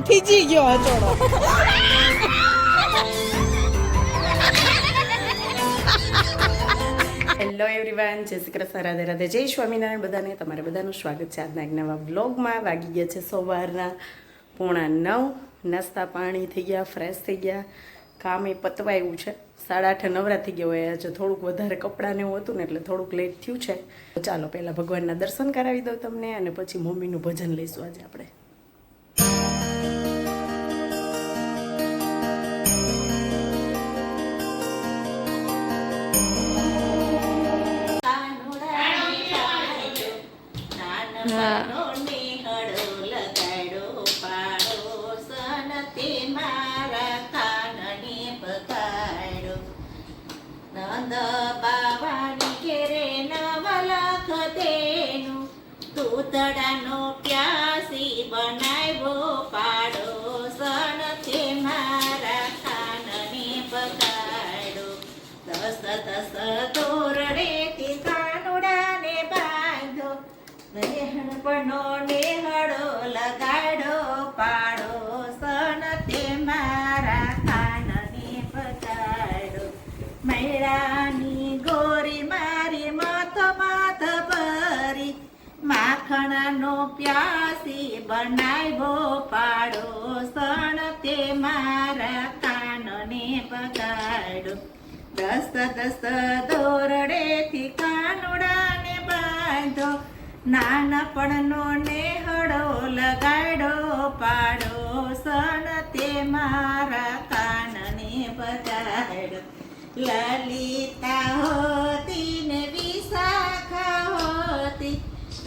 થીજી ગયો હચોડો. Hello everyone, જય શ્રી કૃષ્ણ, રાધે રાધે, જય સ્વામિનારાયણ બધાને. તમારે બધાનું સ્વાગત છે આજના એક નવા વ્લોગમાં. વાગી ગયા છે સવારના 8:45. નાસ્તા પાણી થઈ ગયા, ફ્રેશ થઈ ગયા, કામ એ પતવાયું છે. 8:30 નવરા થઈ ગયા હોય. આજે થોડુંક વધારે કપડાં ને એવું હતું ને એટલે થોડુંક લેટ થયું છે. ચાલો પહેલાં ભગવાનના દર્શન કરાવી દઉં તમને, અને પછી મમ્મીનું ભજન લઈશું આજે આપણે. તડાનો પ્યાસી બનાવ્યો પાડો સન તે મારા કાનને પકાડો. દસ દસ તોરડેથી કાનુડાને બાંધો, નેહણપણો નેહળો લગાડો પાડો સન તે મારા કાનને પકાડો. મેળાની ગોરી મારી માથ માથ ભરી, માખણનો પ્યાસી બનાવ્યો પાડો સણ તે મારા કાનને પગાડો. દસ દસ દોરડેથી કાનુડાને બાંધો, નાનપણનો નેહળો લગાડો પાડો સણ તે મારા કાનને પગાડો. લલિતા હોતી ને વિશાખા હોતી,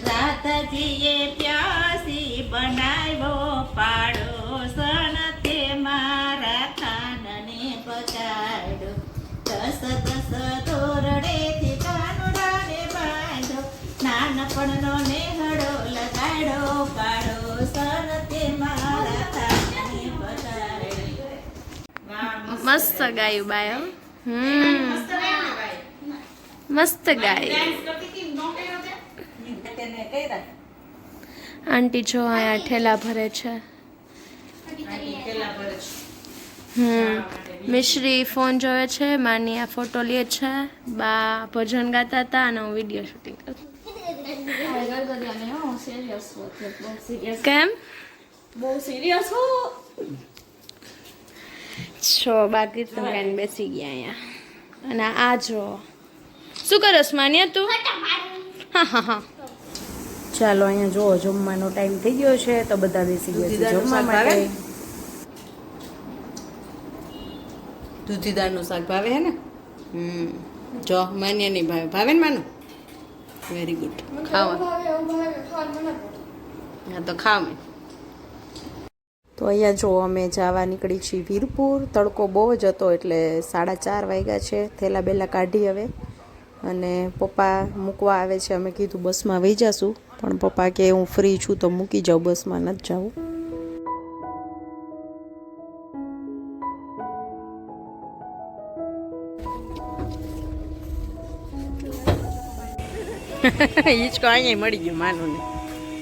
રાધાજીએ પ્યાસી બનાવ્યો પાડો સણ તે મારા કાનને પગાડો. દસ દસ દોરડેથી કાનુડાને બાંધો, નાનપણનો નેહળો લગાડો પાડો સણ તે મારા કાનને પગાડો. મસ્ત ગાયું બાયો. મસ્ત ગાયું. આંટી જો અહીંયા ઠેલા ભરે છે. મિશ્રી ફોન જોવે છે, માની આ ફોટો લે છે, બા ભજન ગાતા હતા અને હું વિડીયો શૂટિંગ કરું. કેમ બહુ સિરિયસ હો છો? બાકી તમે કાંઈ બેસી ગયા અહીંયા. અને આ જો શું કરસ માન્યા તું? હા હા હા. ચાલો અહીંયા જુઓ, જમવાનો ટાઈમ થઈ ગયો છે તો બધા બેસી ગયા છે જમવા માટે. દૂધીદારનું શાક ભાવે હે ને? જો માન્ય નહીં ભાવે. ભાવે ને માનું? Very good. ખાવા હા તો ખાવ મેં. તો અહીંયા જો અમે જવા નીકળી છીએ વીરપુર. તડકો બહુ જ હતો એટલે 4:30 વાગ્યા છે. થેલા બેલા કાઢી હવે, અને પપ્પા મૂકવા આવે છે. અમે કીધું બસમાં વહી જશું, પણ પપ્પા કે હું ફ્રી છું તો મૂકી જાઉં, બસમાં નથી જવું. હિંચકો અહીંયા મળી ગયું માનું ને.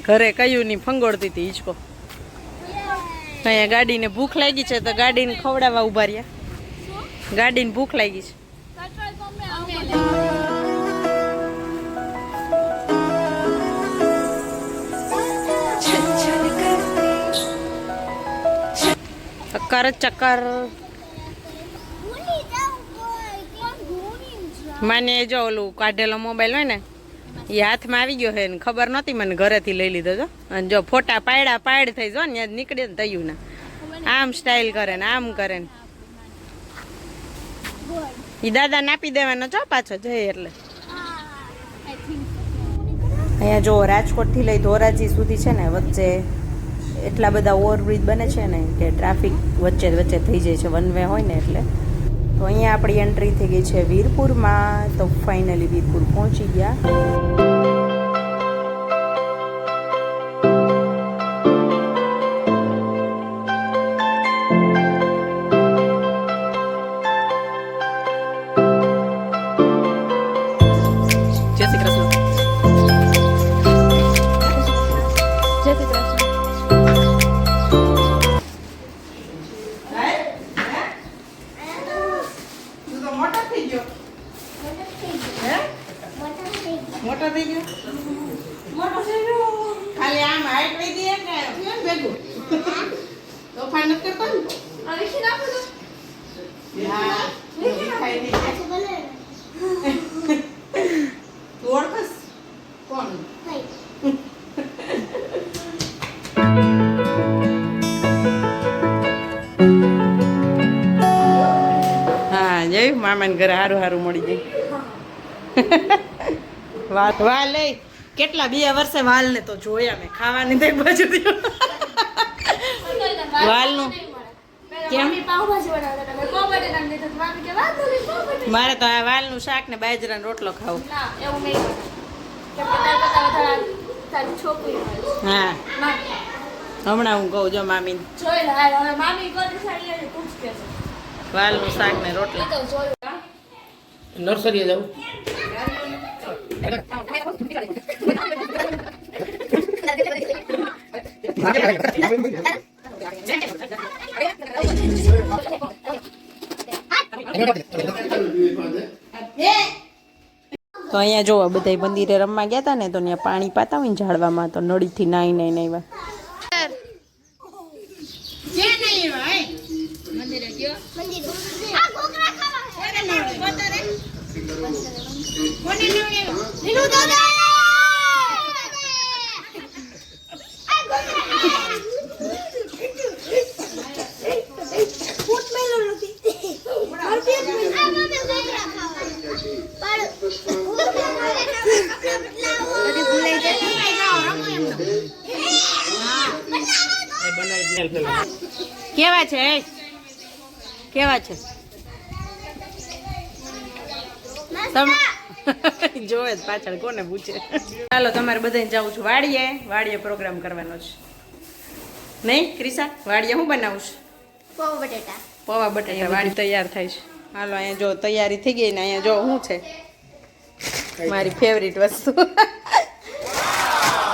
ઘરે કયું નહીં ફંગોળતી હતી હિંચકો. અહીંયા ગાડીને ભૂખ લાગી છે તો ગાડીને ખવડાવવા ઉભા રહ્યા. ગાડીને ભૂખ લાગી છે. ચક્કર ચક્કર મને જો ઓલું કાઢેલો મોબાઈલ હોય ને એ હાથમાં આવી ગયો છે ને ખબર નહોતી મને, ઘરેથી લઈ લીધો છો. અને જો ફોટા પાડ થઈ જો ને નીકળે ને તયું ને આમ સ્ટાઇલ કરે ને આમ કરે ને. એ દાદા નાપી દેવાનો છો પાછો જઈ એટલે. અહીંયા જો રાજકોટથી લઈ ધોરાજી સુધી છે ને વચ્ચે એટલા બધા ઓવરબ્રિજ બને છે ને કે ટ્રાફિક વચ્ચે વચ્ચે થઈ જાય છે, વન વે હોય ને એટલે. તો અહીંયા આપણી એન્ટ્રી થઈ ગઈ છે વીરપુરમાં. તો ફાઇનલી વીરપુર પહોંચી ગયા. લાઈટ વહી ગઈ કે કેમ ભેગું તોફાન નથી કરતો ને આ વિખી નાખો તો હા ખાઈ નહીં તું ઓળખસ કોણ હા જોયું મામાને ઘરે સારું સારું મળી જાય વાલ લઈ કેટલા 2 વર્ષે વાલ ને તો જોયા મેં ખાવાની તો એક બાજુ વાલનું કેમ મારે તો આ વાલનું શાક ને બાજરાનો રોટલો ખાવું હા હમણાં હું કહું જો મામી વાલનું શાક ને રોટલો નર્સરી જાવ તો અહીંયા જોવા બધા મંદિરે રમવા ગયા હતા ને તો ત્યાં પાણી પાતા હોય ને ઝાડવામાં તો નળીથી નાઈ આવ્યા કેવા છે કેવા છે જોવે જ પાછળ કોને પૂછે ચાલો તમારે બધાને જાઉં છું વાડીએ પ્રોગ્રામ કરવાનો છે નહીં ક્રિશા વાડીએ હું બનાવું છું પૌવા બટેટા વાડી તૈયાર થાય છે હાલો અહીંયા જો તૈયારી થઈ ગઈ ને અહીંયા જો શું છે મારી ફેવરિટ વસ્તુ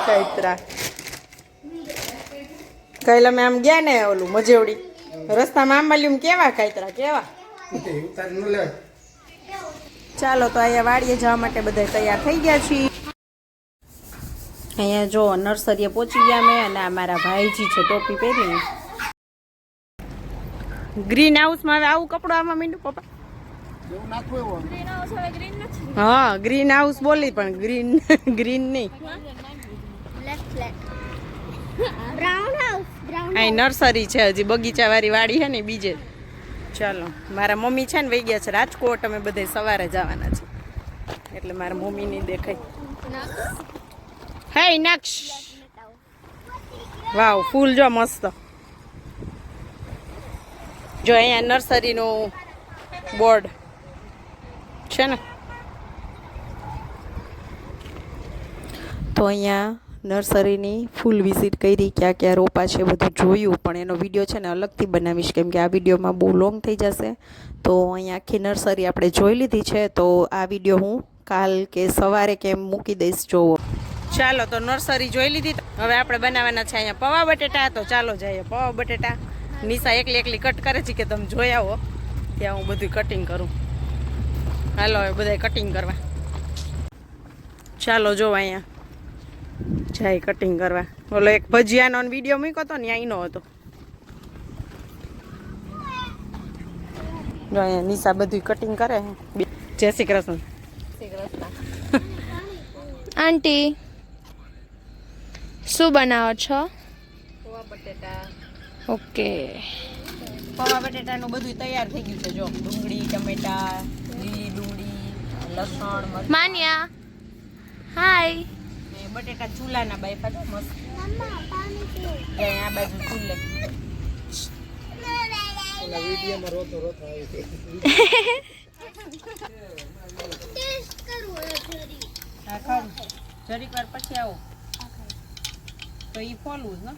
કૈતરા કઈલા મેં આમ ગયા ને ઓલું મજેવડી રસ્તામાં આમ મળ્યું કેવા કૈતરા કેવા ચાલો તો અહીંયા વાડીએ જવા માટે બધા તૈયાર થઈ ગયા છીએ અહીંયા જો નર્સરીએ પહોંચી ગયા મેં અને આ મારા ભાઈજી છે ટોપી પહેરીને ગ્રીન હાઉસમાં હવે આવું કપડું આમાં મીંડું પપ્પા હા ગ્રીન હાઉસ બોલી પણ ગ્રીન નહીં અહીં નર્સરી છે હજી બગીચા વાળી વાડી છે ને બીજે ચાલો મારા મમ્મી છે ને વહી ગયા છે રાજકોટ અમે બધે સવારે જવાના છે એટલે મારા મમ્મી નહીં દેખાય હે નક્ષ વાવ ફૂલ જો મસ્ત જો અહીંયા નર્સરીનું બોર્ડ છે ને તો અહીંયા નર્સરીની ફૂલ વિઝિટ કરી ક્યાં ક્યાં રોપા છે બધું જોયું પણ એનો વિડીયો છે ને અલગથી બનાવીશ કેમ કે આ વિડીયોમાં બહુ લોંગ થઈ જશે તો અહીંયા આખી નર્સરી આપણે જોઈ લીધી છે તો આ વિડીયો હું કાલ કે સવારે કેમ મૂકી દઈશ જોવો ચાલો તો નર્સરી જોઈ લીધી હવે આપણે બનાવવાના છે અહીંયા પૌવા બટેટા તો ચાલો જઈએ પૌવા બટેટા નિશા એકલી કટ કરે છે કે તમે જોઈ આવો ત્યાં હું બધું કટિંગ કરું હાલો હવે બધા કટિંગ કરવા ચાલો જો અહીંયા જાય કટિંગ કરવા ઓલો એક ભજીયાનો વિડીયો મૂક્યો હતો ને અહીંનો હતો જો અહીંયા નિશા બધું કટિંગ કરે જય શ્રી કૃષ્ણ આંટી શું બનાવો છો પૌવા બટેટા ઓકે પૌવા બટેટાનું બધું તૈયાર થઈ ગયું છે જો ડુંગળી ટમેટા લીલી ડુંગળી લસણ માન્યા હાય બટેટા ચૂલાના બાયફા તો મસ્ત આ બાજુ ચૂલે હા ખાવું જરીક વાર પછી આવો તો એ ફોલવું જ ને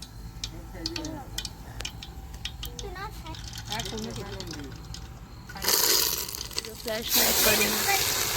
આખું નથી ફ્લેશ લાઈટ પડી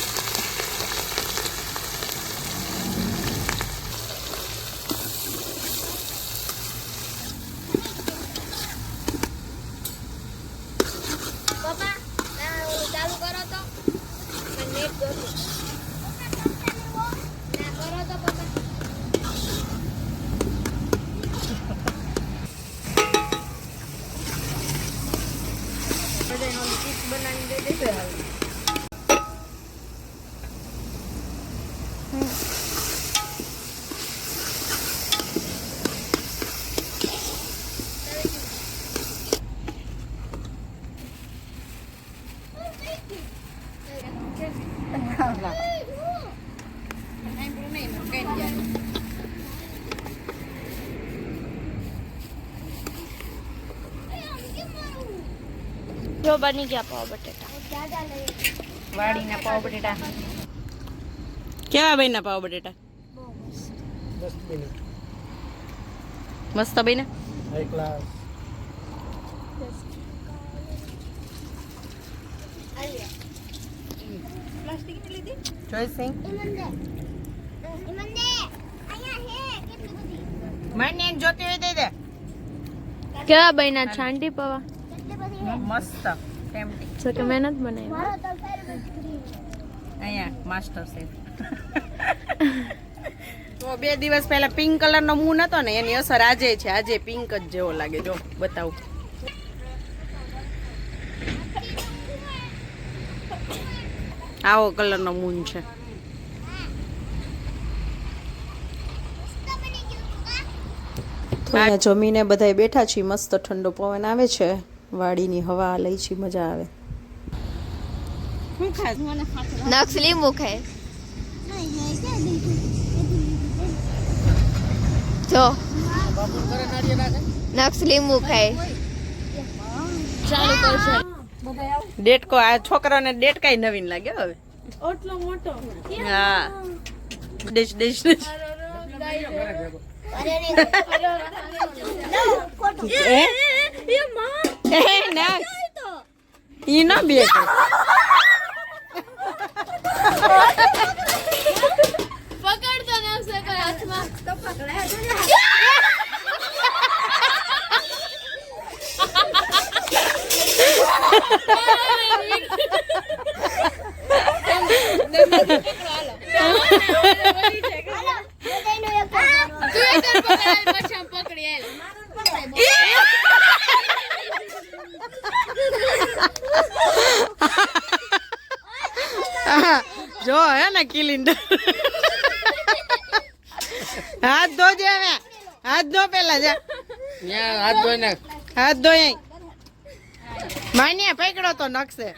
જો બની ગયા પાવ બટેટા. વાડીના પાવ બટેટા કેવા બન્યા પાવ બટેટા? મસ્ત બન્યા. જોઈસિંગ મને જોતી હોય દે દે. કેવા બન્યા છાંટી પવા? મસ્ત ટેમ્પટિંગ. જો કે મહેનત બનાવી. અહીંયા માસ્ટર શેફ. તો 2 દિવસ પહેલા પિંક કલરનો મૂન હતો ને એની અસર આજે છે. આજે પિંક જ જેવો લાગે. જો બતાવું. આવો કલરનો મૂન છે. તો અહીંયા જમીને બધાય બેઠા છીએ. મસ્ત ઠંડો પવન આવે છે. વાડીની હવા લઈ છી, મજા આવે. શું ખાસ નક્ષ લીંબુ ખાય. જો નક્ષ લીંબુ ખાય. ચાલુ કરશે. ડેટકો આ છોકરાને ડેટકાઈ નવીન લાગે હવે. ઓટલો મોટો. હા ડિશ ડિશ ડિશ. ઈ ના બે પકડતો નક્ષ કોઈ હાથમાં તો પકડાય. જો હે ને કિલિન્ડર. હાથ ધોજે હવે. હાથ ધો પેલા જા. હાથ ધોઈ નાખ. હાથ ધોઈ માન્ય પકડો તો નખશે.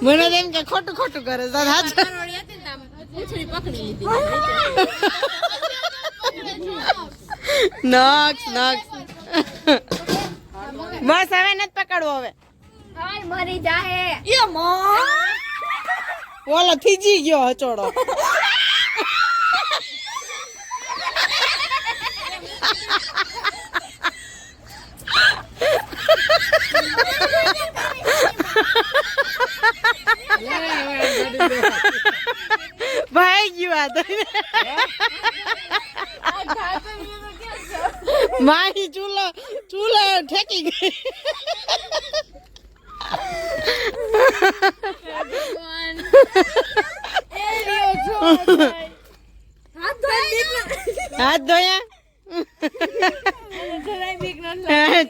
મને એમ કે ખોટું ખોટું કરે છે. હાથ નક્ષ નક્ષ. બસ હવે નથી પકડવો. હવે મરી જાહે. ઓલો થીજી ગયો હચોડો. ભાઈ ગયું આ તો. માહી ચૂલો ઠેકી ગઈ. હાથ ધોયા.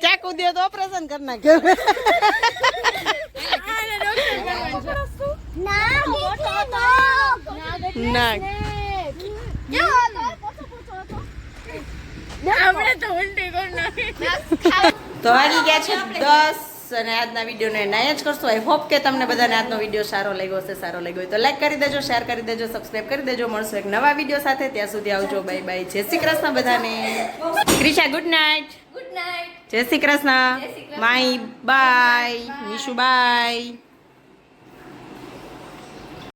ચાકુ દે તો ઓપરેશન કરી નાખે. ના તો વાગી ગયા છે 10 અને આજના વિડીયોને નાય જ કરશો. આઈ હોપ કે તમને બધાને આજનો વિડીયો સારો લાગ્યો હશે. સારો લાગ્યો હોય તો લાઈક કરી દેજો, શેર કરી દેજો, સબસ્ક્રાઇબ કરી દેજો. મળશું એક નવા વિડીયો સાથે. ત્યાં સુધી આવજો. Bye bye. જય શ્રી કૃષ્ણ બધાને. Krisha good night. Good night. જય શ્રી કૃષ્ણ. માઈ બાય. નિશુ બાય.